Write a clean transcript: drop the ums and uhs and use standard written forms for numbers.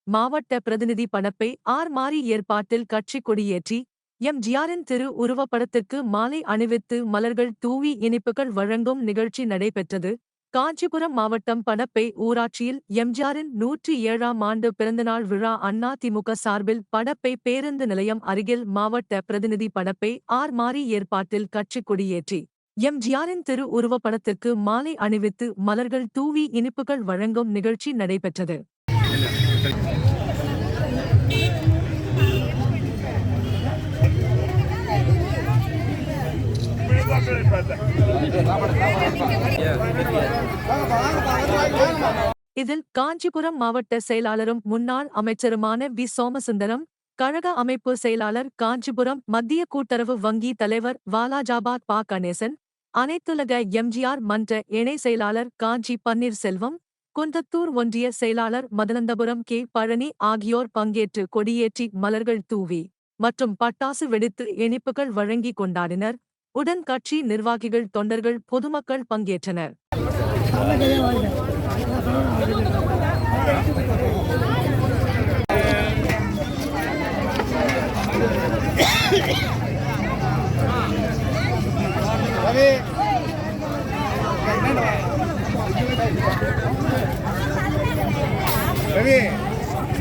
மாவட்ட பிரதிநிதி பணப்பை மாரி ஏற்பாட்டில் கட்சி கொடியேற்றி எம்.ஜி.ஆரின் திரு உருவப்படத்திற்கு மாலை அணிவித்து மலர்கள் தூவி இனிப்புகள் வழங்கும் நிகழ்ச்சி நடைபெற்றது. காஞ்சிபுரம் மாவட்டம் பணப்பை ஊராட்சியில் எம்.ஜி.ஆரின் 107ஆம் ஆண்டு பிறந்தநாள் விழா அதிமுக சார்பில் பணப்பை பேருந்து நிலையம் அருகில் மாவட்ட பிரதிநிதி பணப்பை மாரி ஏற்பாட்டில் கட்சி கொடியேற்றி எம்.ஜி.ஆரின் திரு உருவப்படத்திற்கு மாலை அணிவித்து மலர்கள் தூவி இனிப்புகள் வழங்கும் நிகழ்ச்சி நடைபெற்றது. இதில் காஞ்சிபுரம் மாவட்ட செயலாளரும் முன்னாள் அமைச்சருமான வி. சோமசுந்தரம், கழக அமைப்பு செயலாளர் காஞ்சிபுரம் மத்திய கூட்டுறவு வங்கி தலைவர் வாலாஜாபாத் பா. கணேசன், அனைத்துலக எம்.ஜி.ஆர். மன்ற இணை செயலாளர் காஞ்சி பன்னீர்செல்வம், குன்றத்தூர் ஒன்றிய செயலாளர் மதனந்தபுரம் கே. பழனி ஆகியோர் பங்கேற்று கொடியேற்றி மலர்கள் தூவி மற்றும் பட்டாசு வெடித்து இனிப்புகள் வழங்கி கொண்டாடினர். உடன் கட்சி நிர்வாகிகள், தொண்டர்கள், பொதுமக்கள் பங்கேற்றனர். ரவி